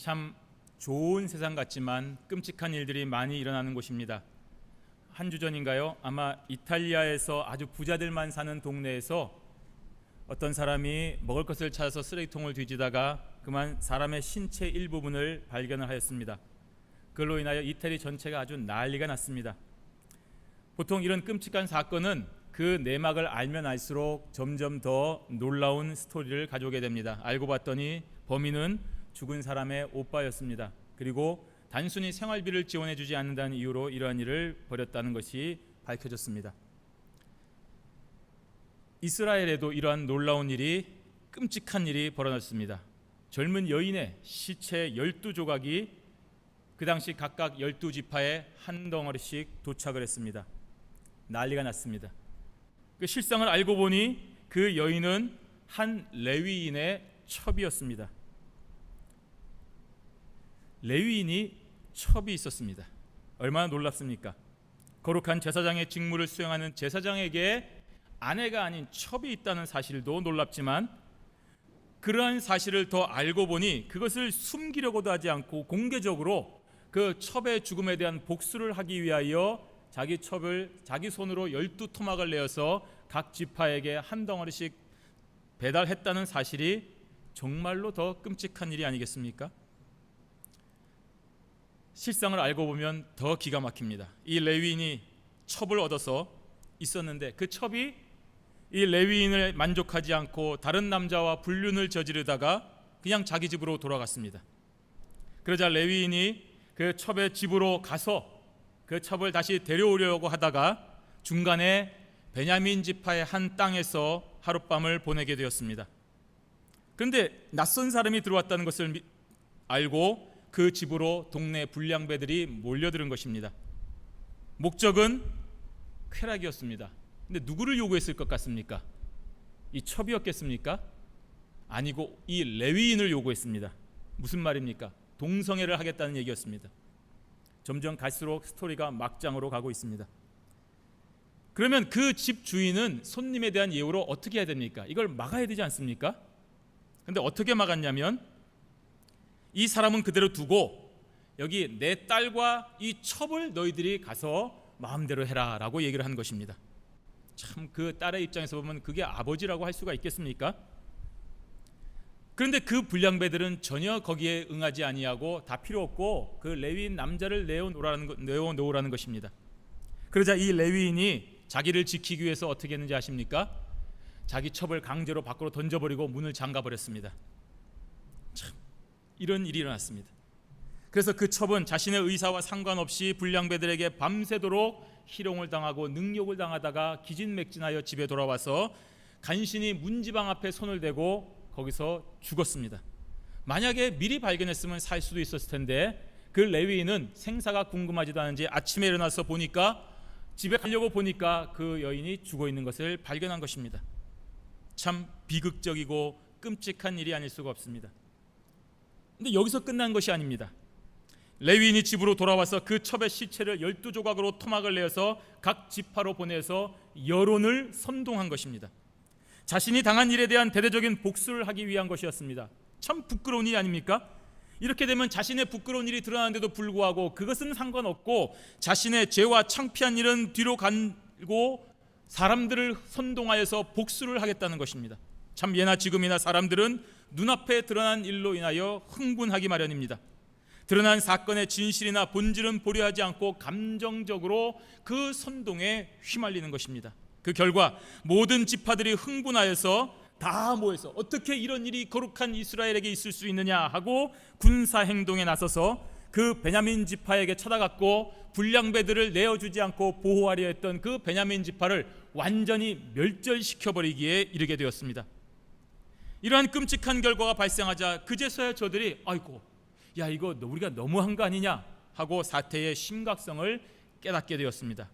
참 좋은 세상 같지만 끔찍한 일들이 많이 일어나는 곳입니다. 한 주 전인가요? 아마 이탈리아에서 아주 부자들만 사는 동네에서 어떤 사람이 먹을 것을 찾아서 쓰레기통을 뒤지다가 그만 사람의 신체 일부분을 발견을 하였습니다. 그걸로 인하여 이태리 전체가 아주 난리가 났습니다. 보통 이런 끔찍한 사건은 그 내막을 알면 알수록 점점 더 놀라운 스토리를 가져오게 됩니다. 알고 봤더니 범인은 죽은 사람의 오빠였습니다. 그리고 단순히 생활비를 지원해주지 않는다는 이유로 이러한 일을 벌였다는 것이 밝혀졌습니다. 이스라엘에도 이러한 놀라운 일이, 끔찍한 일이 벌어졌습니다. 젊은 여인의 시체 12조각이 그 당시 각각 12지파에 한 덩어리씩 도착을 했습니다. 난리가 났습니다. 그 실상을 알고 보니 그 여인은 한 레위인의 첩이었습니다. 레위인이 첩이 있었습니다. 얼마나 놀랍습니까? 거룩한 제사장의 직무를 수행하는 제사장에게 아내가 아닌 첩이 있다는 사실도 놀랍지만, 그러한 사실을 더 알고 보니 그것을 숨기려고도 하지 않고 공개적으로 그 첩의 죽음에 대한 복수를 하기 위하여 자기 첩을 자기 손으로 12토막을 내어서 각 지파에게 한 덩어리씩 배달했다는 사실이 정말로 더 끔찍한 일이 아니겠습니까? 실상을 알고 보면 더 기가 막힙니다. 이 레위인이 첩을 얻어서 있었는데 그 첩이 이 레위인을 만족하지 않고 다른 남자와 불륜을 저지르다가 그냥 자기 집으로 돌아갔습니다. 그러자 레위인이 그 첩의 집으로 가서 그 첩을 다시 데려오려고 하다가 중간에 베냐민 지파의 한 땅에서 하룻밤을 보내게 되었습니다. 그런데 낯선 사람이 들어왔다는 것을 알고 그 집으로 동네 불량배들이 몰려드는 것입니다. 목적은 쾌락이었습니다. 근데 누구를 요구했을 것 같습니까? 이 첩이었겠습니까? 아니고 이 레위인을 요구했습니다. 무슨 말입니까? 동성애를 하겠다는 얘기였습니다. 점점 갈수록 스토리가 막장으로 가고 있습니다. 그러면 그 집 주인은 손님에 대한 예우로 어떻게 해야 됩니까? 이걸 막아야 되지 않습니까? 근데 어떻게 막았냐면, 이 사람은 그대로 두고 여기 내 딸과 이 첩을 너희들이 가서 마음대로 해라 라고 얘기를 한 것입니다. 참, 그 딸의 입장에서 보면 그게 아버지라고 할 수가 있겠습니까? 그런데 그 불량배들은 전혀 거기에 응하지 아니하고 다 필요 없고 그 레위인 남자를 내어놓으라는 것입니다. 그러자 이 레위인이 자기를 지키기 위해서 어떻게 했는지 아십니까? 자기 첩을 강제로 밖으로 던져버리고 문을 잠가버렸습니다. 참, 이런 일이 일어났습니다. 그래서 그 첩은 자신의 의사와 상관없이 불량배들에게 밤새도록 희롱을 당하고 능욕을 당하다가 기진맥진하여 집에 돌아와서 간신히 문지방 앞에 손을 대고 거기서 죽었습니다. 만약에 미리 발견했으면 살 수도 있었을 텐데 그 레위인은 생사가 궁금하지도 않은지 아침에 일어나서 보니까, 집에 가려고 보니까 그 여인이 죽어 있는 것을 발견한 것입니다. 참 비극적이고 끔찍한 일이 아닐 수가 없습니다. 근데 여기서 끝난 것이 아닙니다. 레위인이 집으로 돌아와서 그 첩의 시체를 12조각으로 토막을 내어서 각 지파로 보내서 여론을 선동한 것입니다. 자신이 당한 일에 대한 대대적인 복수를 하기 위한 것이었습니다. 참 부끄러운 일이 아닙니까? 이렇게 되면 자신의 부끄러운 일이 드러나는데도 불구하고 그것은 상관없고 자신의 죄와 창피한 일은 뒤로 간고 사람들을 선동하여서 복수를 하겠다는 것입니다. 참 예나 지금이나 사람들은 눈앞에 드러난 일로 인하여 흥분하기 마련입니다. 드러난 사건의 진실이나 본질은 보려 하지 않고 감정적으로 그 선동에 휘말리는 것입니다. 그 결과 모든 지파들이 흥분하여서 다 모여서 어떻게 이런 일이 거룩한 이스라엘에게 있을 수 있느냐 하고 군사 행동에 나서서 그 베냐민 지파에게 찾아갔고 불량배들을 내어주지 않고 보호하려 했던 그 베냐민 지파를 완전히 멸절시켜버리기에 이르게 되었습니다. 이러한 끔찍한 결과가 발생하자 그제서야 저들이 아이고, 야, 이거 우리가 너무한 거 아니냐 하고 사태의 심각성을 깨닫게 되었습니다.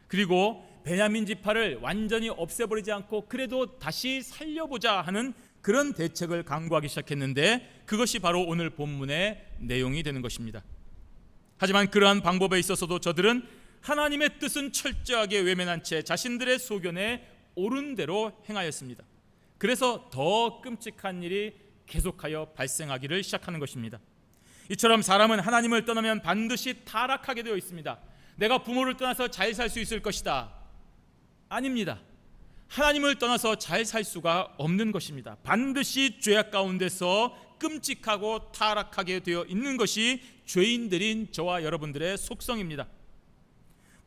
그리고 베냐민 지파를 완전히 없애버리지 않고 그래도 다시 살려보자 하는 그런 대책을 강구하기 시작했는데, 그것이 바로 오늘 본문의 내용이 되는 것입니다. 하지만 그러한 방법에 있어서도 저들은 하나님의 뜻은 철저하게 외면한 채 자신들의 소견에 옳은 대로 행하였습니다. 그래서 더 끔찍한 일이 계속하여 발생하기를 시작하는 것입니다. 이처럼 사람은 하나님을 떠나면 반드시 타락하게 되어 있습니다. 내가 부모를 떠나서 잘 살 수 있을 것이다. 아닙니다. 하나님을 떠나서 잘 살 수가 없는 것입니다. 반드시 죄악 가운데서 끔찍하고 타락하게 되어 있는 것이 죄인들인 저와 여러분들의 속성입니다.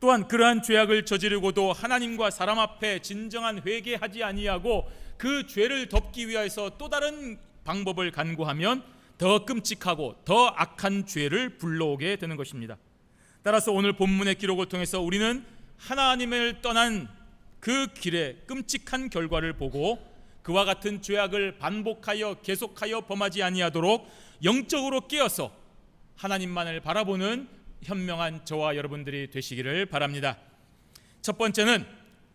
또한 그러한 죄악을 저지르고도 하나님과 사람 앞에 진정한 회개하지 아니하고 그 죄를 덮기 위해서 또 다른 방법을 간구하면 더 끔찍하고 더 악한 죄를 불러오게 되는 것입니다. 따라서 오늘 본문의 기록을 통해서 우리는 하나님을 떠난 그 길의 끔찍한 결과를 보고 그와 같은 죄악을 반복하여 계속하여 범하지 아니하도록 영적으로 깨어서 하나님만을 바라보는 현명한 저와 여러분들이 되시기를 바랍니다. 첫 번째는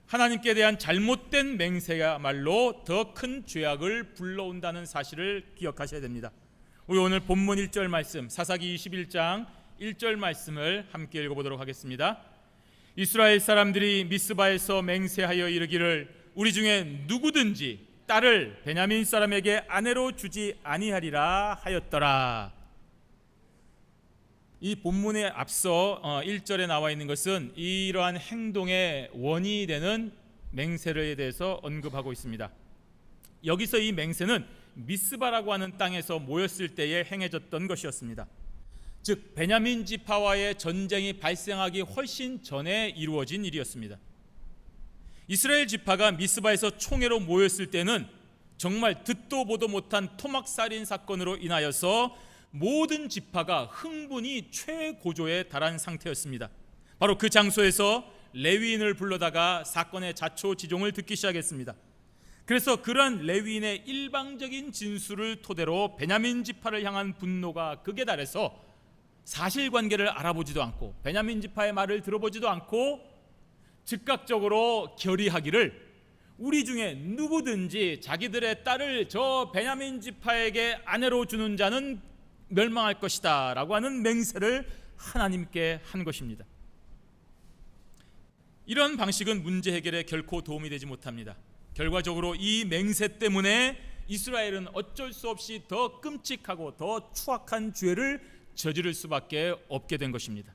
하나님께 대한 잘못된 맹세야말로 더 큰 죄악을 불러온다는 사실을 기억하셔야 됩니다. 우리 오늘 본문 1절 말씀, 사사기 21장 1절 말씀을 함께 읽어보도록 하겠습니다. 이스라엘 사람들이 미스바에서 맹세하여 이르기를 우리 중에 누구든지 딸을 베냐민 사람에게 아내로 주지 아니하리라 하였더라. 이 본문에 앞서 1절에 나와 있는 것은 이러한 행동의 원인이 되는 맹세에 대해서 언급하고 있습니다. 여기서 이 맹세는 미스바라고 하는 땅에서 모였을 때에 행해졌던 것이었습니다. 즉 베냐민 지파와의 전쟁이 발생하기 훨씬 전에 이루어진 일이었습니다. 이스라엘 지파가 미스바에서 총회로 모였을 때는 정말 듣도 보도 못한 토막살인 사건으로 인하여서 모든 지파가 흥분이 최고조에 달한 상태였습니다. 바로 그 장소에서 레위인을 불러다가 사건의 자초지종을 듣기 시작했습니다. 그래서 그러한 레위인의 일방적인 진술을 토대로 베냐민 지파를 향한 분노가 극에 달해서 사실관계를 알아보지도 않고 베냐민 지파의 말을 들어보지도 않고 즉각적으로 결의하기를 우리 중에 누구든지 자기들의 딸을 저 베냐민 지파에게 아내로 주는 자는 멸망할 것이다 라고 하는 맹세를 하나님께 한 것입니다. 이런 방식은 문제 해결에 결코 도움이 되지 못합니다. 결과적으로 이 맹세 때문에 이스라엘은 어쩔 수 없이 더 끔찍하고 더 추악한 죄를 저지를 수밖에 없게 된 것입니다.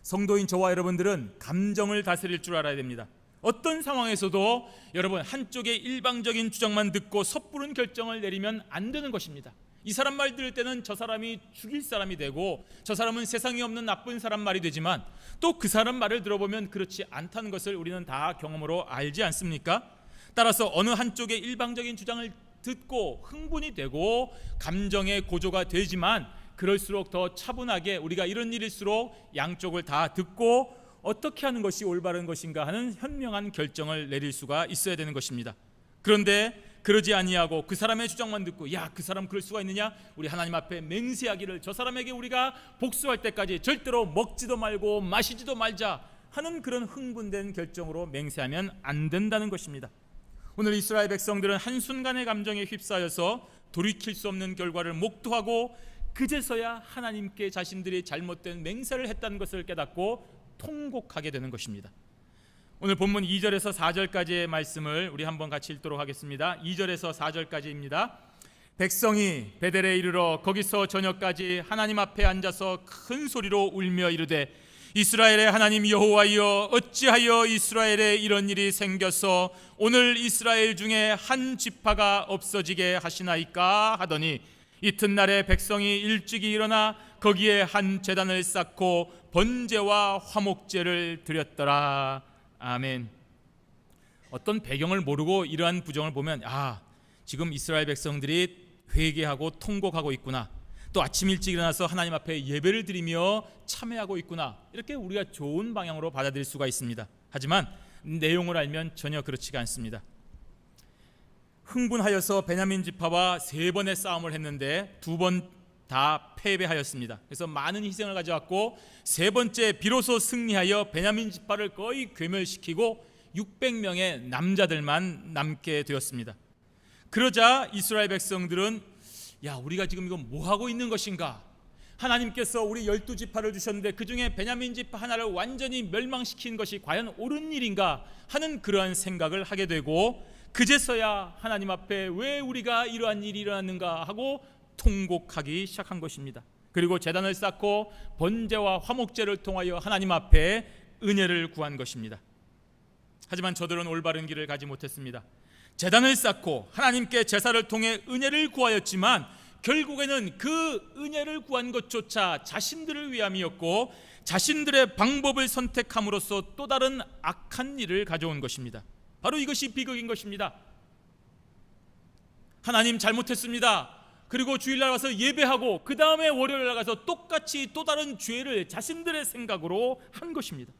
성도인 저와 여러분들은 감정을 다스릴 줄 알아야 됩니다. 어떤 상황에서도 여러분 한쪽의 일방적인 주장만 듣고 섣부른 결정을 내리면 안 되는 것입니다. 이 사람 말 들을 때는 저 사람이 죽일 사람이 되고 저 사람은 세상에 없는 나쁜 사람 말이 되지만 또 그 사람 말을 들어보면 그렇지 않다는 것을 우리는 다 경험으로 알지 않습니까? 따라서 어느 한쪽의 일방적인 주장을 듣고 흥분이 되고 감정의 고조가 되지만 그럴수록 더 차분하게 우리가 이런 일일수록 양쪽을 다 듣고 어떻게 하는 것이 올바른 것인가 하는 현명한 결정을 내릴 수가 있어야 되는 것입니다. 그런데 그러지 아니하고 그 사람의 주장만 듣고 야, 그 사람 그럴 수가 있느냐? 우리 하나님 앞에 맹세하기를 저 사람에게 우리가 복수할 때까지 절대로 먹지도 말고 마시지도 말자 하는 그런 흥분된 결정으로 맹세하면 안 된다는 것입니다. 오늘 이스라엘 백성들은 한순간의 감정에 휩싸여서 돌이킬 수 없는 결과를 목도하고 그제서야 하나님께 자신들이 잘못된 맹세를 했다는 것을 깨닫고 통곡하게 되는 것입니다. 오늘 본문 2절에서 4절까지의 말씀을 우리 한번 같이 읽도록 하겠습니다. 2절에서 4절까지입니다. 백성이 베델에 이르러 거기서 저녁까지 하나님 앞에 앉아서 큰 소리로 울며 이르되 이스라엘의 하나님 여호와여 어찌하여 이스라엘에 이런 일이 생겨서 오늘 이스라엘 중에 한 지파가 없어지게 하시나이까 하더니 이튿날에 백성이 일찍이 일어나 거기에 한 제단을 쌓고 번제와 화목제를 드렸더라. 아멘. 어떤 배경을 모르고 이러한 부정을 보면 지금 이스라엘 백성들이 회개하고 통곡하고 있구나, 또 아침 일찍 일어나서 하나님 앞에 예배를 드리며 참회하고 있구나, 이렇게 우리가 좋은 방향으로 받아들일 수가 있습니다. 하지만 내용을 알면 전혀 그렇지가 않습니다. 흥분하여서 베냐민 지파와 3번의 싸움을 했는데 2번 다 패배하였습니다. 그래서 많은 희생을 가져왔고 3번째 비로소 승리하여 베냐민 지파를 거의 괴멸시키고 600명의 남자들만 남게 되었습니다. 그러자 이스라엘 백성들은 우리가 지금 이거 뭐하고 있는 것인가? 하나님께서 우리 12지파를 주셨는데 그 중에 베냐민 지파 하나를 완전히 멸망시킨 것이 과연 옳은 일인가 하는 그러한 생각을 하게 되고 그제서야 하나님 앞에 왜 우리가 이러한 일이 일어났는가 하고 통곡하기 시작한 것입니다. 그리고 제단을 쌓고 번제와 화목제를 통하여 하나님 앞에 은혜를 구한 것입니다. 하지만 저들은 올바른 길을 가지 못했습니다. 제단을 쌓고 하나님께 제사를 통해 은혜를 구하였지만 결국에는 그 은혜를 구한 것조차 자신들을 위함이었고 자신들의 방법을 선택함으로써 또 다른 악한 일을 가져온 것입니다. 바로 이것이 비극인 것입니다. 하나님 잘못했습니다. 그리고 주일날 와서 예배하고 그 다음에 월요일 나가서 똑같이 또 다른 죄를 자신들의 생각으로 한 것입니다.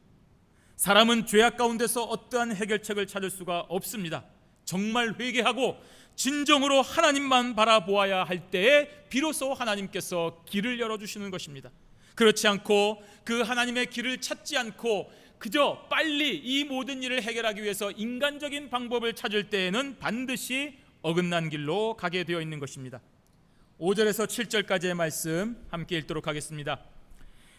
사람은 죄악 가운데서 어떠한 해결책을 찾을 수가 없습니다. 정말 회개하고 진정으로 하나님만 바라보아야 할 때에 비로소 하나님께서 길을 열어주시는 것입니다. 그렇지 않고 그 하나님의 길을 찾지 않고 그저 빨리 이 모든 일을 해결하기 위해서 인간적인 방법을 찾을 때에는 반드시 어긋난 길로 가게 되어 있는 것입니다. 5절에서 7절까지의 말씀 함께 읽도록 하겠습니다.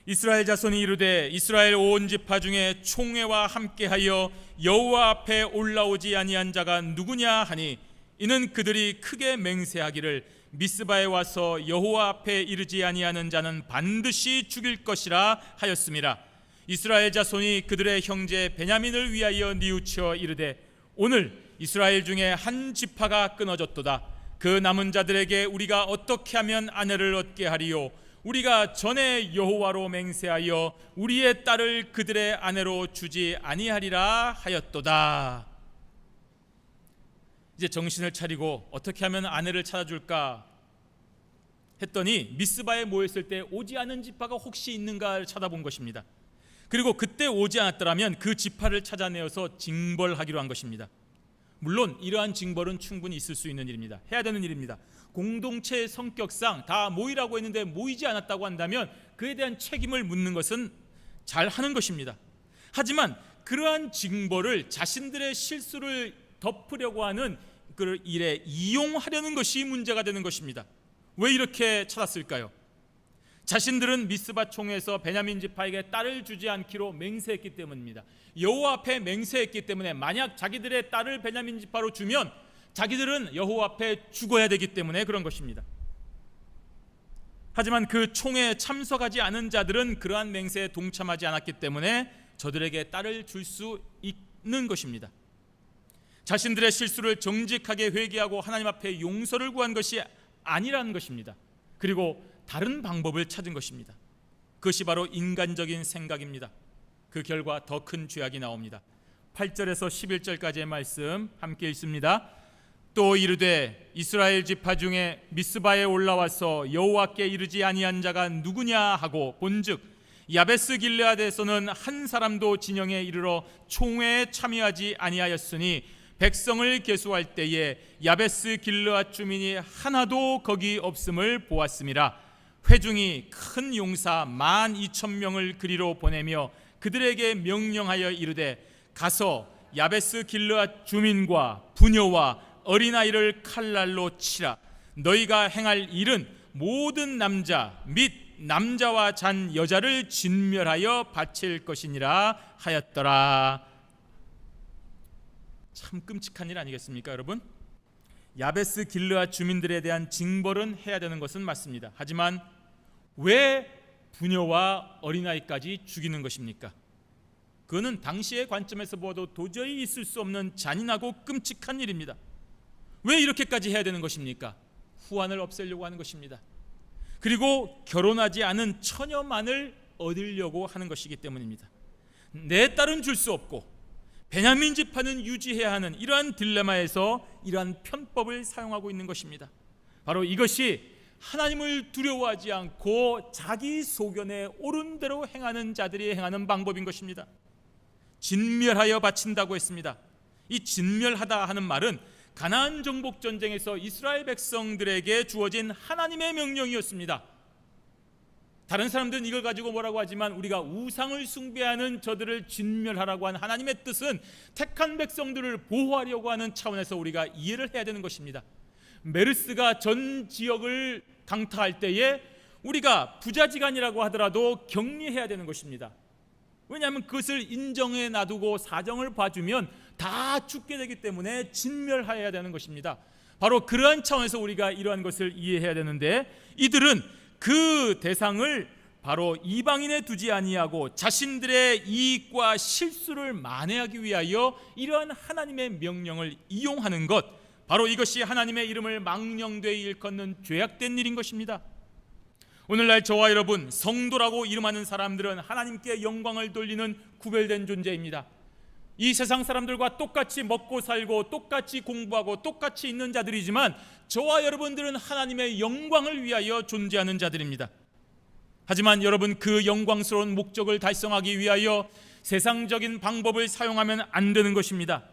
이스라엘 자손이 이르되 이스라엘 온 지파 중에 총회와 함께하여 여호와 앞에 올라오지 아니한 자가 누구냐 하니 이는 그들이 크게 맹세하기를 미스바에 와서 여호와 앞에 이르지 아니하는 자는 반드시 죽일 것이라 하였음이라. 이스라엘 자손이 그들의 형제 베냐민을 위하여 뉘우쳐 이르되 오늘 이스라엘 중에 한 지파가 끊어졌도다. 그 남은 자들에게 우리가 어떻게 하면 아내를 얻게 하리요? 우리가 전에 여호와로 맹세하여 우리의 딸을 그들의 아내로 주지 아니하리라 하였도다. 이제 정신을 차리고 어떻게 하면 아내를 찾아줄까 했더니 미스바에 모였을 때 오지 않은 지파가 혹시 있는가를 찾아본 것입니다. 그리고 그때 오지 않았더라면 그 지파를 찾아내어서 징벌하기로 한 것입니다. 물론 이러한 징벌은 충분히 있을 수 있는 일입니다. 해야 되는 일입니다. 공동체의 성격상 다 모이라고 했는데 모이지 않았다고 한다면 그에 대한 책임을 묻는 것은 잘 하는 것입니다. 하지만 그러한 징벌을 자신들의 실수를 덮으려고 하는 그 일에 이용하려는 것이 문제가 되는 것입니다. 왜 이렇게 찾았을까요? 자신들은 미스바 총회에서 베냐민 지파에게 딸을 주지 않기로 맹세했기 때문입니다. 여호와 앞에 맹세했기 때문에 만약 자기들의 딸을 베냐민 지파로 주면 자기들은 여호와 앞에 죽어야 되기 때문에 그런 것입니다. 하지만 그 총회에 참석하지 않은 자들은 그러한 맹세에 동참하지 않았기 때문에 저들에게 딸을 줄 수 있는 것입니다. 자신들의 실수를 정직하게 회개하고 하나님 앞에 용서를 구한 것이 아니라는 것입니다. 그리고 다른 방법을 찾은 것입니다. 그것이 바로 인간적인 생각입니다. 그 결과 더 큰 죄악이 나옵니다. 8절에서 11절까지의 말씀 함께 읽습니다. 또 이르되 이스라엘 지파 중에 미스바에 올라와서 여호와께 이르지 아니한 자가 누구냐 하고 본즉 야베스 길르앗에서는 한 사람도 진영에 이르러 총회에 참여하지 아니하였으니 백성을 계수할 때에 야베스 길르앗 주민이 하나도 거기 없음을 보았음이라. 회중이 큰 용사 12,000명을 그리로 보내며 그들에게 명령하여 이르되 가서 야베스 길르앗 주민과 부녀와 어린아이를 칼날로 치라. 너희가 행할 일은 모든 남자 및 남자와 잔 여자를 진멸하여 바칠 것이니라 하였더라. 참 끔찍한 일 아니겠습니까, 여러분? 야베스 길르앗 주민들에 대한 징벌은 해야 되는 것은 맞습니다. 하지만 왜 부녀와 어린아이까지 죽이는 것입니까? 그거는 당시의 관점에서 보아도 도저히 있을 수 없는 잔인하고 끔찍한 일입니다. 왜 이렇게까지 해야 되는 것입니까? 후환을 없애려고 하는 것입니다. 그리고 결혼하지 않은 처녀만을 얻으려고 하는 것이기 때문입니다. 내 딸은 줄 수 없고 베냐민 지파는 유지해야 하는 이러한 딜레마에서 이러한 편법을 사용하고 있는 것입니다. 바로 이것이 하나님을 두려워하지 않고 자기 소견에 옳은 대로 행하는 자들이 행하는 방법인 것입니다. 진멸하여 바친다고 했습니다. 이 진멸하다 하는 말은 가나안 정복 전쟁에서 이스라엘 백성들에게 주어진 하나님의 명령이었습니다. 다른 사람들은 이걸 가지고 뭐라고 하지만 우리가 우상을 숭배하는 저들을 진멸하라고 한 하나님의 뜻은 택한 백성들을 보호하려고 하는 차원에서 우리가 이해를 해야 되는 것입니다. 메르스가 전 지역을 강타할 때에 우리가 부자지간이라고 하더라도 격리해야 되는 것입니다. 왜냐하면 그것을 인정해 놔두고 사정을 봐주면 다 죽게 되기 때문에 진멸해야 되는 것입니다. 바로 그러한 차원에서 우리가 이러한 것을 이해해야 되는데, 이들은 그 대상을 바로 이방인에 두지 아니하고 자신들의 이익과 실수를 만회하기 위하여 이러한 하나님의 명령을 이용하는 것, 바로 이것이 하나님의 이름을 망령되이 일컫는 죄악된 일인 것입니다. 오늘날 저와 여러분, 성도라고 이름하는 사람들은 하나님께 영광을 돌리는 구별된 존재입니다. 이 세상 사람들과 똑같이 먹고 살고 똑같이 공부하고 똑같이 있는 자들이지만, 저와 여러분들은 하나님의 영광을 위하여 존재하는 자들입니다. 하지만 여러분, 그 영광스러운 목적을 달성하기 위하여 세상적인 방법을 사용하면 안 되는 것입니다.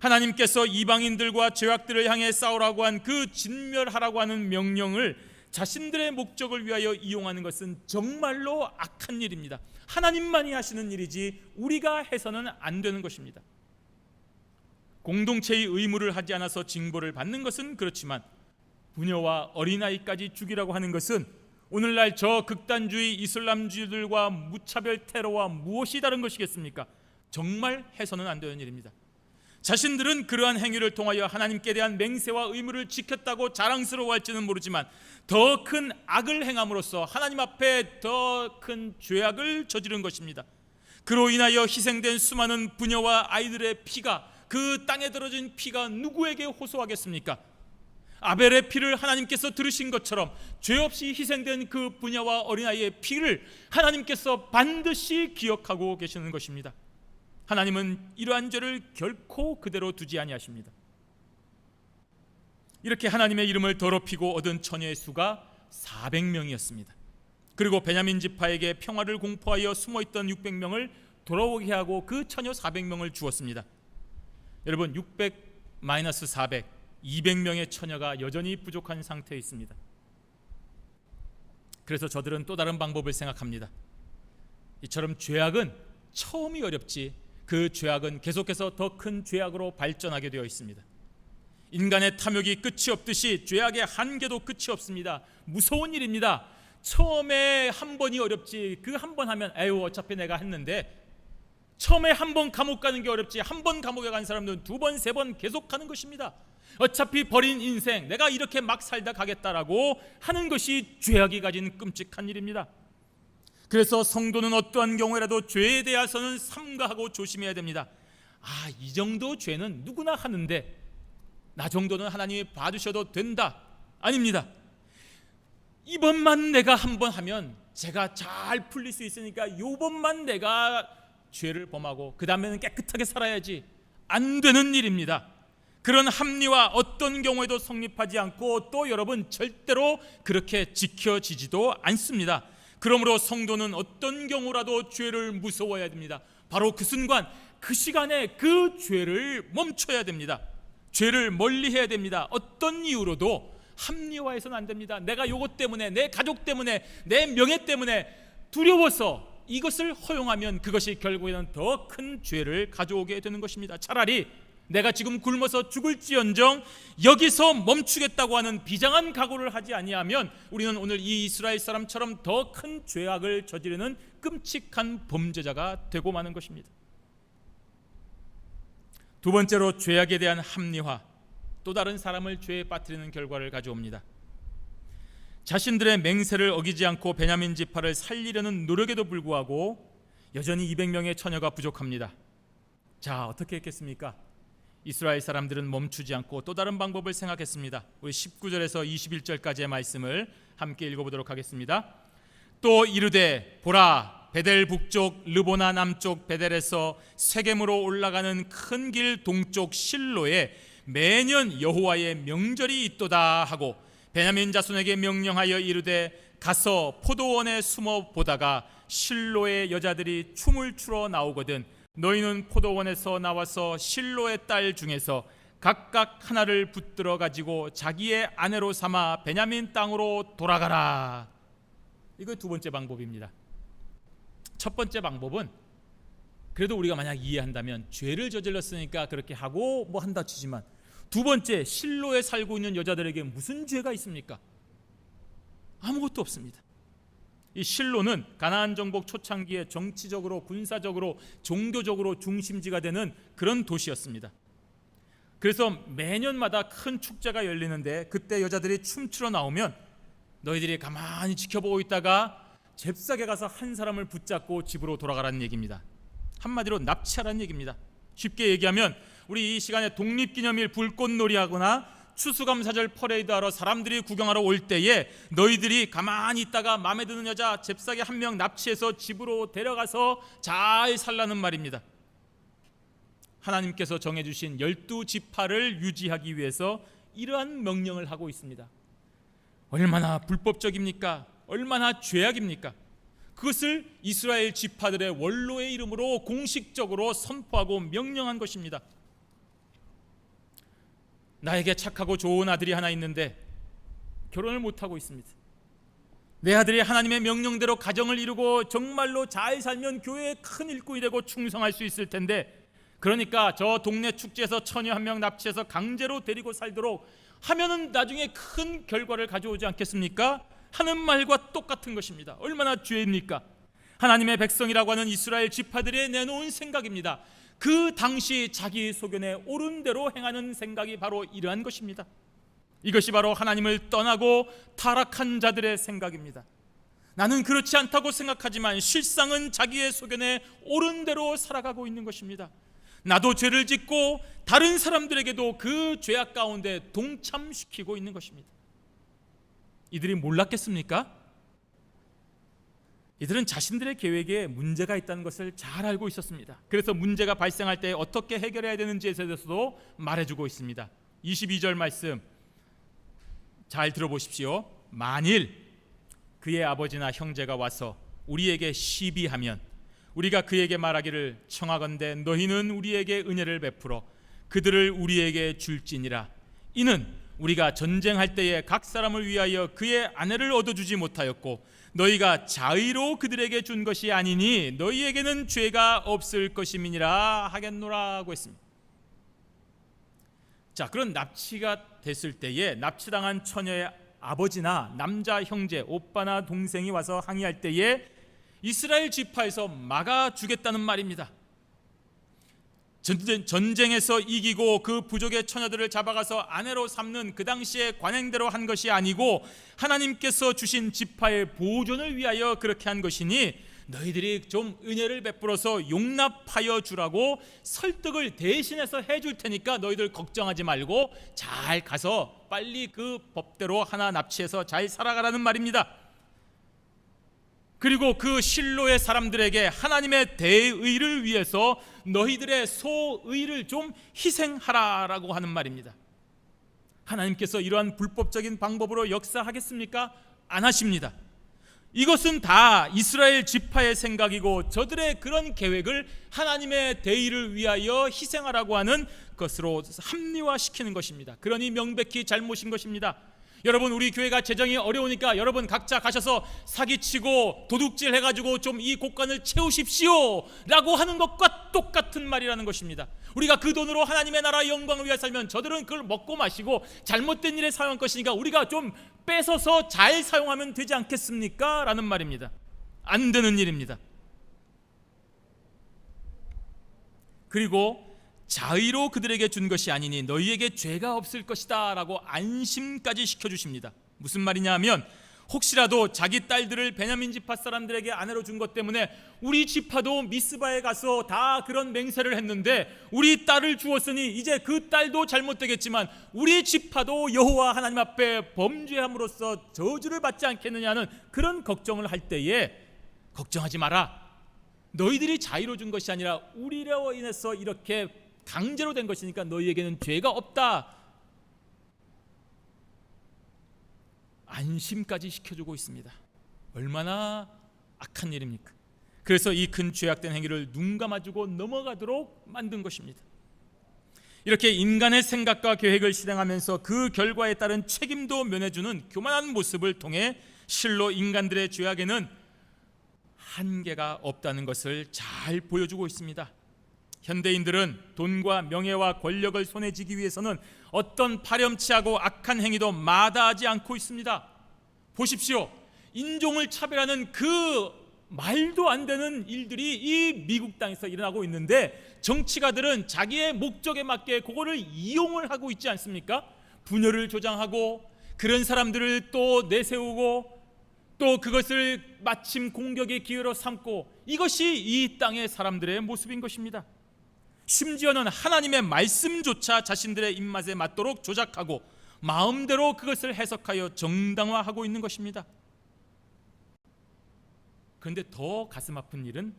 하나님께서 이방인들과 죄악들을 향해 싸우라고 한 그 진멸하라고 하는 명령을 자신들의 목적을 위하여 이용하는 것은 정말로 악한 일입니다. 하나님만이 하시는 일이지 우리가 해서는 안 되는 것입니다. 공동체의 의무를 하지 않아서 징벌을 받는 것은 그렇지만, 부녀와 어린아이까지 죽이라고 하는 것은 오늘날 저 극단주의 이슬람주의들과 무차별 테러와 무엇이 다른 것이겠습니까? 정말 해서는 안 되는 일입니다. 자신들은 그러한 행위를 통하여 하나님께 대한 맹세와 의무를 지켰다고 자랑스러워할지는 모르지만, 더 큰 악을 행함으로써 하나님 앞에 더 큰 죄악을 저지른 것입니다. 그로 인하여 희생된 수많은 부녀와 아이들의 피가, 그 땅에 떨어진 피가 누구에게 호소하겠습니까? 아벨의 피를 하나님께서 들으신 것처럼 죄 없이 희생된 그 부녀와 어린아이의 피를 하나님께서 반드시 기억하고 계시는 것입니다. 하나님은 이러한 죄를 결코 그대로 두지 아니하십니다. 이렇게 하나님의 이름을 더럽히고 얻은 처녀의 수가 400명이었습니다. 그리고 베냐민 지파에게 평화를 공포하여 숨어있던 600명을 돌아오게 하고 그 처녀 400명을 주었습니다. 여러분, 600-400, 200명의 처녀가 여전히 부족한 상태에 있습니다. 그래서 저들은 또 다른 방법을 생각합니다. 이처럼 죄악은 처음이 어렵지, 그 죄악은 계속해서 더 큰 죄악으로 발전하게 되어 있습니다. 인간의 탐욕이 끝이 없듯이 죄악의 한계도 끝이 없습니다. 무서운 일입니다. 처음에 한 번이 어렵지, 그 한 번 하면 에휴 어차피 내가 했는데, 처음에 한 번 감옥 가는 게 어렵지, 한 번 감옥에 간 사람들은 두 번, 세 번 계속 가는 것입니다. 어차피 버린 인생, 내가 이렇게 막 살다 가겠다라고 하는 것이 죄악이 가진 끔찍한 일입니다. 그래서 성도는 어떠한 경우에라도 죄에 대해서는 삼가하고 조심해야 됩니다. 이 정도 죄는 누구나 하는데 나 정도는 하나님이 봐주셔도 된다. 아닙니다. 이번만 내가 한번 하면 제가 잘 풀릴 수 있으니까 요번만 내가 죄를 범하고 그 다음에는 깨끗하게 살아야지. 안 되는 일입니다. 그런 합리화 어떤 경우에도 성립하지 않고, 또 여러분 절대로 그렇게 지켜지지도 않습니다. 그러므로 성도는 어떤 경우라도 죄를 무서워해야 됩니다. 바로 그 순간, 그 시간에 그 죄를 멈춰야 됩니다. 죄를 멀리해야 됩니다. 어떤 이유로도 합리화해서는 안 됩니다. 내가 요것 때문에, 내 가족 때문에, 내 명예 때문에 두려워서 이것을 허용하면 그것이 결국에는 더 큰 죄를 가져오게 되는 것입니다. 차라리 내가 지금 굶어서 죽을지언정 여기서 멈추겠다고 하는 비장한 각오를 하지 아니하면 우리는 오늘 이 이스라엘 사람처럼 더 큰 죄악을 저지르는 끔찍한 범죄자가 되고 마는 것입니다. 두 번째로, 죄악에 대한 합리화, 또 다른 사람을 죄에 빠뜨리는 결과를 가져옵니다. 자신들의 맹세를 어기지 않고 베냐민 지파를 살리려는 노력에도 불구하고 여전히 200명의 처녀가 부족합니다. 자, 어떻게 했겠습니까? 이스라엘 사람들은 멈추지 않고 또 다른 방법을 생각했습니다. 우리 19절에서 21절까지의 말씀을 함께 읽어보도록 하겠습니다. 또 이르되 보라, 베델 북쪽 르보나 남쪽 베델에서 세겜으로 올라가는 큰 길 동쪽 실로에 매년 여호와의 명절이 있도다 하고 베냐민 자손에게 명령하여 이르되 가서 포도원에 숨어 보다가 실로의 여자들이 춤을 추러 나오거든 너희는 포도원에서 나와서 실로의 딸 중에서 각각 하나를 붙들어 가지고 자기의 아내로 삼아 베냐민 땅으로 돌아가라. 이거 두 번째 방법입니다. 첫 번째 방법은 그래도 우리가 만약 이해한다면 죄를 저질렀으니까 그렇게 하고 뭐 한다 치지만, 두 번째, 실로에 살고 있는 여자들에게 무슨 죄가 있습니까? 아무것도 없습니다. 이 실로는 가나안 정복 초창기에 정치적으로, 군사적으로, 종교적으로 중심지가 되는 그런 도시였습니다. 그래서 매년마다 큰 축제가 열리는데 그때 여자들이 춤추러 나오면 너희들이 가만히 지켜보고 있다가 잽싸게 가서 한 사람을 붙잡고 집으로 돌아가라는 얘기입니다. 한마디로 납치하라는 얘기입니다. 쉽게 얘기하면 우리 이 시간에 독립기념일 불꽃놀이 하거나 추수감사절 퍼레이드하러 사람들이 구경하러 올 때에 너희들이 가만히 있다가 마음에 드는 여자 잽싸게 한 명 납치해서 집으로 데려가서 잘 살라는 말입니다. 하나님께서 정해주신 12지파를 유지하기 위해서 이러한 명령을 하고 있습니다. 얼마나 불법적입니까? 얼마나 죄악입니까? 그것을 이스라엘 지파들의 원로의 이름으로 공식적으로 선포하고 명령한 것입니다. 나에게 착하고 좋은 아들이 하나 있는데 결혼을 못하고 있습니다. 내 아들이 하나님의 명령대로 가정을 이루고 정말로 잘 살면 교회의 큰 일꾼이 되고 충성할 수 있을 텐데, 그러니까 저 동네 축제에서 처녀 한 명 납치해서 강제로 데리고 살도록 하면은 나중에 큰 결과를 가져오지 않겠습니까? 하는 말과 똑같은 것입니다. 얼마나 죄입니까? 하나님의 백성이라고 하는 이스라엘 지파들이 내놓은 생각입니다. 그 당시 자기 소견에 옳은 대로 행하는 생각이 바로 이러한 것입니다. 이것이 바로 하나님을 떠나고 타락한 자들의 생각입니다. 나는 그렇지 않다고 생각하지만 실상은 자기의 소견에 옳은 대로 살아가고 있는 것입니다. 나도 죄를 짓고 다른 사람들에게도 그 죄악 가운데 동참시키고 있는 것입니다. 이들이 몰랐겠습니까? 이들은 자신들의 계획에 문제가 있다는 것을 잘 알고 있었습니다. 그래서 문제가 발생할 때 어떻게 해결해야 되는지에 대해서도 말해주고 있습니다. 22절 말씀 잘 들어보십시오. 만일 그의 아버지나 형제가 와서 우리에게 시비하면 우리가 그에게 말하기를 청하건대 너희는 우리에게 은혜를 베풀어 그들을 우리에게 줄지니라. 이는 우리가 전쟁할 때에 각 사람을 위하여 그의 아내를 얻어주지 못하였고 너희가 자의로 그들에게 준 것이 아니니 너희에게는 죄가 없을 것임이니라 하겠노라고 했습니다. 자, 그런 납치가 됐을 때에 납치당한 처녀의 아버지나 남자 형제, 오빠나 동생이 와서 항의할 때에 이스라엘 지파에서 막아주겠다는 말입니다. 전쟁에서 이기고 그 부족의 처녀들을 잡아가서 아내로 삼는 그 당시의 관행대로 한 것이 아니고 하나님께서 주신 지파의 보존을 위하여 그렇게 한 것이니 너희들이 좀 은혜를 베풀어서 용납하여 주라고 설득을 대신해서 해줄 테니까 너희들 걱정하지 말고 잘 가서 빨리 그 법대로 하나 납치해서 잘 살아가라는 말입니다. 그리고 그 실로의 사람들에게 하나님의 대의를 위해서 너희들의 소의를 좀 희생하라라고 하는 말입니다. 하나님께서 이러한 불법적인 방법으로 역사하겠습니까? 안 하십니다. 이것은 다 이스라엘 지파의 생각이고 저들의 그런 계획을 하나님의 대의를 위하여 희생하라고 하는 것으로 합리화시키는 것입니다. 그러니 명백히 잘못인 것입니다. 여러분, 우리 교회가 재정이 어려우니까 여러분 각자 가셔서 사기치고 도둑질 해가지고 좀 이 곳간을 채우십시오 라고 하는 것과 똑같은 말이라는 것입니다. 우리가 그 돈으로 하나님의 나라 영광을 위해 살면 저들은 그걸 먹고 마시고 잘못된 일에 사용할 것이니까 우리가 좀 뺏어서 잘 사용하면 되지 않겠습니까? 라는 말입니다. 안 되는 일입니다. 그리고 자의로 그들에게 준 것이 아니니 너희에게 죄가 없을 것이다 라고 안심까지 시켜주십니다. 무슨 말이냐 하면 혹시라도 자기 딸들을 베냐민 지파 사람들에게 아내로 준 것 때문에 우리 지파도 미스바에 가서 다 그런 맹세를 했는데 우리 딸을 주었으니 이제 그 딸도 잘못되겠지만 우리 지파도 여호와 하나님 앞에 범죄함으로써 저주를 받지 않겠느냐는 그런 걱정을 할 때에 걱정하지 마라. 너희들이 자의로 준 것이 아니라 우리로 인해서 이렇게 강제로 된 것이니까 너희에게는 죄가 없다. 안심까지 시켜주고 있습니다. 얼마나 악한 일입니까? 그래서 이 큰 죄악된 행위를 눈 감아주고 넘어가도록 만든 것입니다. 이렇게 인간의 생각과 계획을 실행하면서 그 결과에 따른 책임도 면해주는 교만한 모습을 통해 실로 인간들의 죄악에는 한계가 없다는 것을 잘 보여주고 있습니다. 현대인들은 돈과 명예와 권력을 손에 쥐기 위해서는 어떤 파렴치하고 악한 행위도 마다하지 않고 있습니다. 보십시오. 인종을 차별하는 그 말도 안 되는 일들이 이 미국 땅에서 일어나고 있는데 정치가들은 자기의 목적에 맞게 그거를 이용을 하고 있지 않습니까? 분열을 조장하고 그런 사람들을 또 내세우고 또 그것을 마침 공격의 기회로 삼고, 이것이 이 땅의 사람들의 모습인 것입니다. 심지어는 하나님의 말씀조차 자신들의 입맛에 맞도록 조작하고 마음대로 그것을 해석하여 정당화하고 있는 것입니다. 그런데 더 가슴 아픈 일은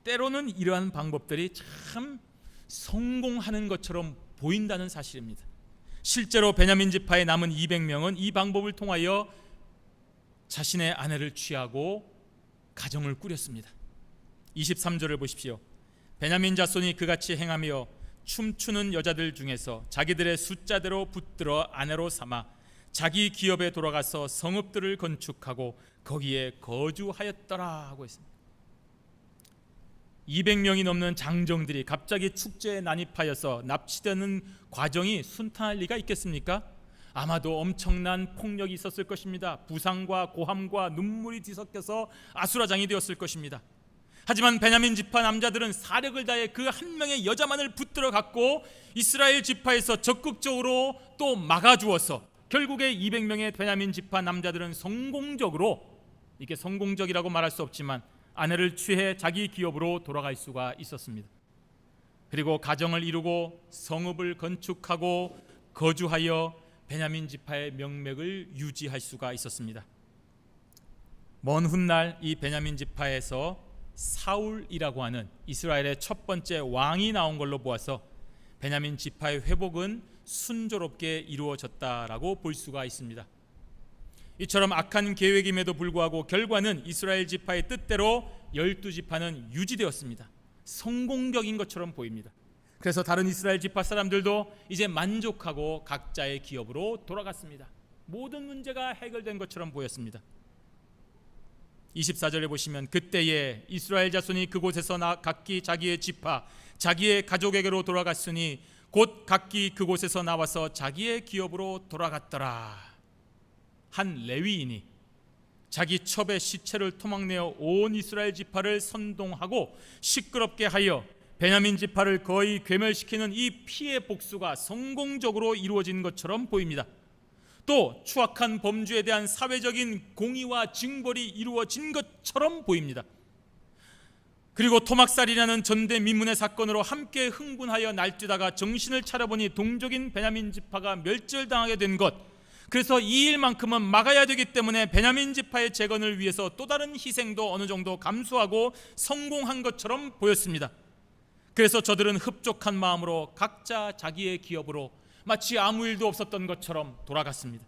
때로는 이러한 방법들이 참 성공하는 것처럼 보인다는 사실입니다. 실제로 베냐민 지파의 남은 200명은 이 방법을 통하여 자신의 아내를 취하고 가정을 꾸렸습니다. 23절을 보십시오. 베냐민 자손이 그같이 행하며 춤추는 여자들 중에서 자기들의 숫자대로 붙들어 아내로 삼아 자기 기업에 돌아가서 성읍들을 건축하고 거기에 거주하였더라 하고 있습니다. 200명이 넘는 장정들이 갑자기 축제에 난입하여서 납치되는 과정이 순탄할 리가 있겠습니까? 아마도 엄청난 폭력이 있었을 것입니다. 부상과 고함과 눈물이 뒤섞여서 아수라장이 되었을 것입니다. 하지만 베냐민 지파 남자들은 사력을 다해 그 한 명의 여자만을 붙들어 갖고 이스라엘 지파에서 적극적으로 또 막아주어서 결국에 200명의 베냐민 지파 남자들은 성공적으로, 이게 성공적이라고 말할 수 없지만 아내를 취해 자기 기업으로 돌아갈 수가 있었습니다. 그리고 가정을 이루고 성읍을 건축하고 거주하여 베냐민 지파의 명맥을 유지할 수가 있었습니다. 먼 훗날 이 베냐민 지파에서 사울이라고 하는 이스라엘의 첫 번째 왕이 나온 걸로 보아서 베냐민 지파의 회복은 순조롭게 이루어졌다라고 볼 수가 있습니다. 이처럼 악한 계획임에도 불구하고 결과는 이스라엘 지파의 뜻대로 12지파는 유지되었습니다. 성공적인 것처럼 보입니다. 그래서 다른 이스라엘 지파 사람들도 이제 만족하고 각자의 기업으로 돌아갔습니다. 모든 문제가 해결된 것처럼 보였습니다. 24절에 보시면 그때에 이스라엘 자손이 그곳에서 각기 자기의 지파 자기의 가족에게로 돌아갔으니 곧 각기 그곳에서 나와서 자기의 기업으로 돌아갔더라. 한 레위인이 자기 첩의 시체를 토막내어 온 이스라엘 지파를 선동하고 시끄럽게 하여 베냐민 지파를 거의 괴멸시키는 이 피해 복수가 성공적으로 이루어진 것처럼 보입니다. 또 추악한 범죄에 대한 사회적인 공의와 징벌이 이루어진 것처럼 보입니다. 그리고 토막살이라는 전대미문의 사건으로 함께 흥분하여 날뛰다가 정신을 차려보니 동족인 베냐민 지파가 멸절당하게 된 것, 그래서 이 일만큼은 막아야 되기 때문에 베냐민 지파의 재건을 위해서 또 다른 희생도 어느 정도 감수하고 성공한 것처럼 보였습니다. 그래서 저들은 흡족한 마음으로 각자 자기의 기업으로 마치 아무 일도 없었던 것처럼 돌아갔습니다.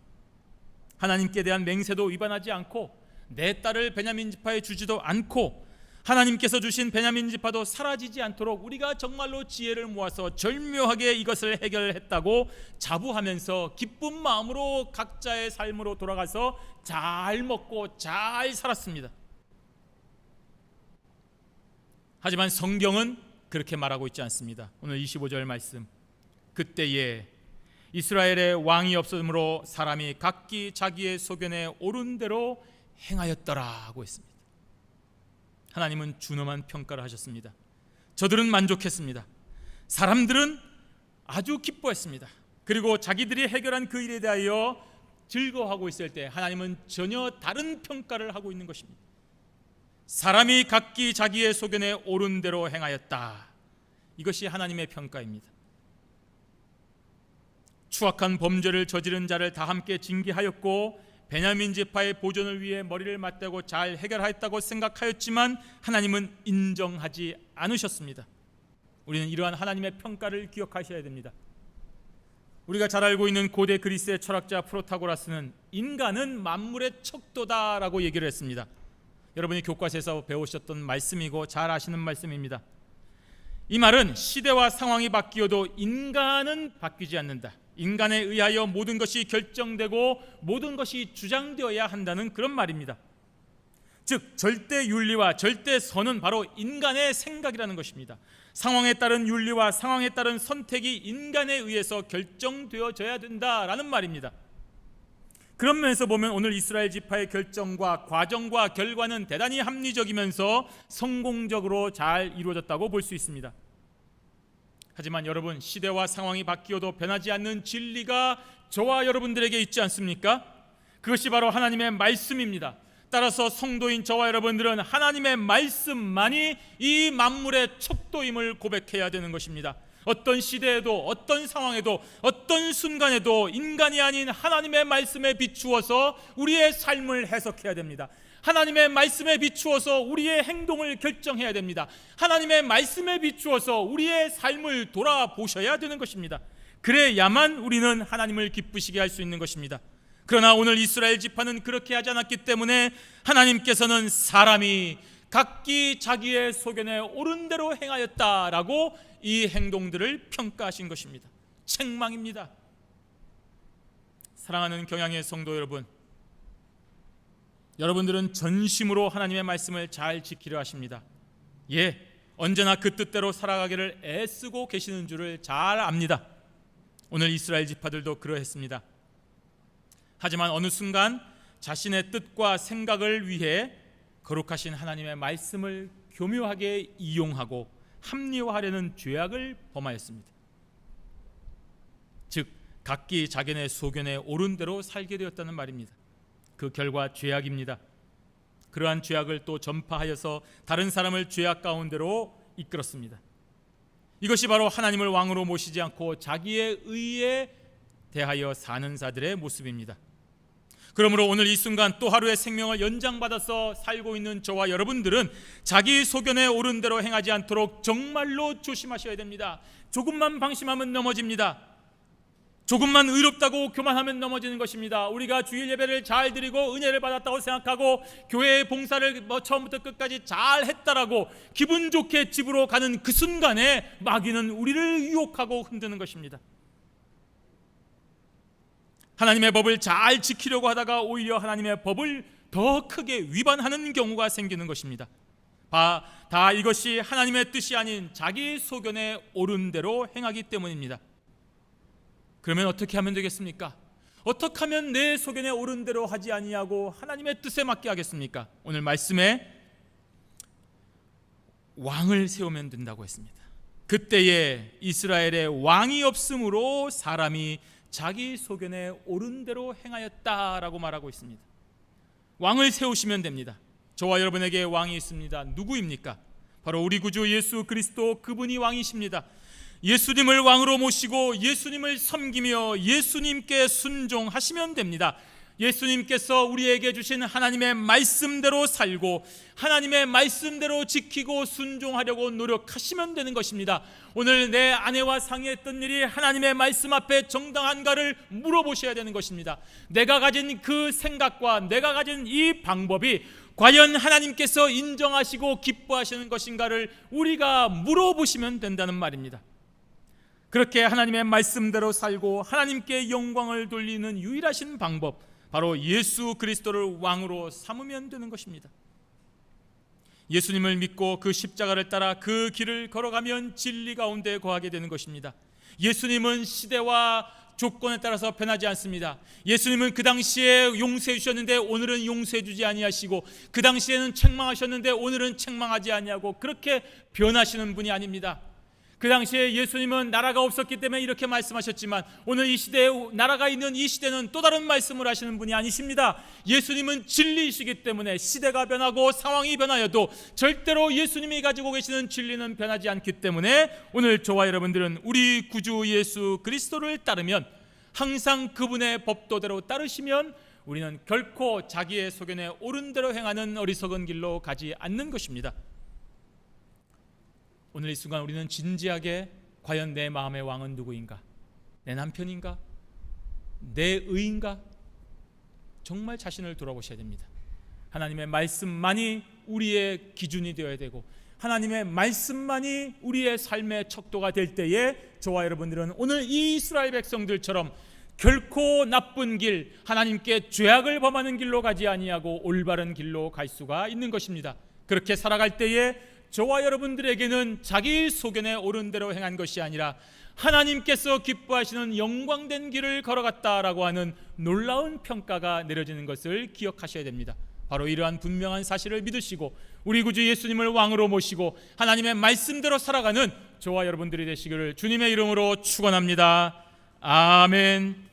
하나님께 대한 맹세도 위반하지 않고 내 딸을 베냐민 지파에 주지도 않고 하나님께서 주신 베냐민 지파도 사라지지 않도록 우리가 정말로 지혜를 모아서 절묘하게 이것을 해결했다고 자부하면서 기쁜 마음으로 각자의 삶으로 돌아가서 잘 먹고 잘 살았습니다. 하지만 성경은 그렇게 말하고 있지 않습니다. 오늘 25절 말씀, 그때에 이스라엘의 왕이 없으므로 사람이 각기 자기의 소견에 옳은 대로 행하였더라 하고 있습니다. 하나님은 준엄한 평가를 하셨습니다. 저들은 만족했습니다. 사람들은 아주 기뻐했습니다. 그리고 자기들이 해결한 그 일에 대하여 즐거워하고 있을 때 하나님은 전혀 다른 평가를 하고 있는 것입니다. 사람이 각기 자기의 소견에 옳은 대로 행하였다. 이것이 하나님의 평가입니다. 추악한 범죄를 저지른 자를 다 함께 징계하였고 베냐민 지파의 보존을 위해 머리를 맞대고 잘 해결하였다고 생각하였지만 하나님은 인정하지 않으셨습니다. 우리는 이러한 하나님의 평가를 기억하셔야 됩니다. 우리가 잘 알고 있는 고대 그리스의 철학자 프로타고라스는 인간은 만물의 척도다라고 얘기를 했습니다. 여러분이 교과서에서 배우셨던 말씀이고 잘 아시는 말씀입니다. 이 말은 시대와 상황이 바뀌어도 인간은 바뀌지 않는다. 인간에 의하여 모든 것이 결정되고 모든 것이 주장되어야 한다는 그런 말입니다. 즉 절대 윤리와 절대 선은 바로 인간의 생각이라는 것입니다. 상황에 따른 윤리와 상황에 따른 선택이 인간에 의해서 결정되어져야 된다라는 말입니다. 그런 면에서 보면 오늘 이스라엘 지파의 결정과 과정과 결과는 대단히 합리적이면서 성공적으로 잘 이루어졌다고 볼 수 있습니다. 하지만 여러분, 시대와 상황이 바뀌어도 변하지 않는 진리가 저와 여러분들에게 있지 않습니까? 그것이 바로 하나님의 말씀입니다. 따라서 성도인 저와 여러분들은 하나님의 말씀만이 이 만물의 척도임을 고백해야 되는 것입니다. 어떤 시대에도, 어떤 상황에도, 어떤 순간에도 인간이 아닌 하나님의 말씀에 비추어서 우리의 삶을 해석해야 됩니다. 하나님의 말씀에 비추어서 우리의 행동을 결정해야 됩니다. 하나님의 말씀에 비추어서 우리의 삶을 돌아보셔야 되는 것입니다. 그래야만 우리는 하나님을 기쁘시게 할 수 있는 것입니다. 그러나 오늘 이스라엘 지파는 그렇게 하지 않았기 때문에 하나님께서는 사람이 각기 자기의 소견에 옳은 대로 행하였다라고 이 행동들을 평가하신 것입니다. 책망입니다. 사랑하는 경양의 성도 여러분, 여러분들은 전심으로 하나님의 말씀을 잘 지키려 하십니다. 예, 언제나 그 뜻대로 살아가기를 애쓰고 계시는 줄을 잘 압니다. 오늘 이스라엘 지파들도 그러했습니다. 하지만 어느 순간 자신의 뜻과 생각을 위해 거룩하신 하나님의 말씀을 교묘하게 이용하고 합리화하려는 죄악을 범하였습니다. 즉 각기 자기네 소견에 옳은 대로 살게 되었다는 말입니다. 그 결과 죄악입니다. 그러한 죄악을 또 전파하여서 다른 사람을 죄악 가운데로 이끌었습니다. 이것이 바로 하나님을 왕으로 모시지 않고 자기의 의에 대하여 사는 자들의 모습입니다. 그러므로 오늘 이 순간 또 하루의 생명을 연장받아서 살고 있는 저와 여러분들은 자기 소견에 옳은 대로 행하지 않도록 정말로 조심하셔야 됩니다. 조금만 방심하면 넘어집니다. 조금만 의롭다고 교만하면 넘어지는 것입니다. 우리가 주일 예배를 잘 드리고 은혜를 받았다고 생각하고 교회의 봉사를 처음부터 끝까지 잘 했다라고 기분 좋게 집으로 가는 그 순간에 마귀는 우리를 유혹하고 흔드는 것입니다. 하나님의 법을 잘 지키려고 하다가 오히려 하나님의 법을 더 크게 위반하는 경우가 생기는 것입니다. 다 이것이 하나님의 뜻이 아닌 자기 소견에 옳은 대로 행하기 때문입니다. 그러면 어떻게 하면 되겠습니까? 어떻게 하면 내 소견에 옳은 대로 하지 아니하고 하나님의 뜻에 맞게 하겠습니까? 오늘 말씀에 왕을 세우면 된다고 했습니다. 그때에 이스라엘에 왕이 없으므로 사람이 자기 소견에 옳은 대로 행하였다라고 말하고 있습니다. 왕을 세우시면 됩니다. 저와 여러분에게 왕이 있습니다. 누구입니까? 바로 우리 구주 예수 그리스도, 그분이 왕이십니다. 예수님을 왕으로 모시고 예수님을 섬기며 예수님께 순종하시면 됩니다. 예수님께서 우리에게 주신 하나님의 말씀대로 살고 하나님의 말씀대로 지키고 순종하려고 노력하시면 되는 것입니다. 오늘 내 아내와 상의했던 일이 하나님의 말씀 앞에 정당한가를 물어보셔야 되는 것입니다. 내가 가진 그 생각과 내가 가진 이 방법이 과연 하나님께서 인정하시고 기뻐하시는 것인가를 우리가 물어보시면 된다는 말입니다. 그렇게 하나님의 말씀대로 살고 하나님께 영광을 돌리는 유일하신 방법, 바로 예수 그리스도를 왕으로 삼으면 되는 것입니다. 예수님을 믿고 그 십자가를 따라 그 길을 걸어가면 진리 가운데 거하게 되는 것입니다. 예수님은 시대와 조건에 따라서 변하지 않습니다. 예수님은 그 당시에 용서해 주셨는데 오늘은 용서해 주지 아니하시고, 그 당시에는 책망하셨는데 오늘은 책망하지 아니하고, 그렇게 변하시는 분이 아닙니다. 그 당시에 예수님은 나라가 없었기 때문에 이렇게 말씀하셨지만 오늘 이 시대에 나라가 있는 이 시대는 또 다른 말씀을 하시는 분이 아니십니다. 예수님은 진리이시기 때문에 시대가 변하고 상황이 변하여도 절대로 예수님이 가지고 계시는 진리는 변하지 않기 때문에 오늘 저와 여러분들은 우리 구주 예수 그리스도를 따르면, 항상 그분의 법도대로 따르시면 우리는 결코 자기의 소견에 옳은 대로 행하는 어리석은 길로 가지 않는 것입니다. 오늘 이 순간 우리는 진지하게 과연 내 마음의 왕은 누구인가? 내 남편인가? 내 의인가? 정말 자신을 돌아보셔야 됩니다. 하나님의 말씀만이 우리의 기준이 되어야 되고 하나님의 말씀만이 우리의 삶의 척도가 될 때에 저와 여러분들은 오늘 이 이스라엘 백성들처럼 결코 나쁜 길, 하나님께 죄악을 범하는 길로 가지 아니하고 올바른 길로 갈 수가 있는 것입니다. 그렇게 살아갈 때에 저와 여러분들에게는 자기 소견에 옳은 대로 행한 것이 아니라 하나님께서 기뻐하시는 영광된 길을 걸어갔다라고 하는 놀라운 평가가 내려지는 것을 기억하셔야 됩니다. 바로 이러한 분명한 사실을 믿으시고 우리 구주 예수님을 왕으로 모시고 하나님의 말씀대로 살아가는 저와 여러분들이 되시기를 주님의 이름으로 축원합니다. 아멘.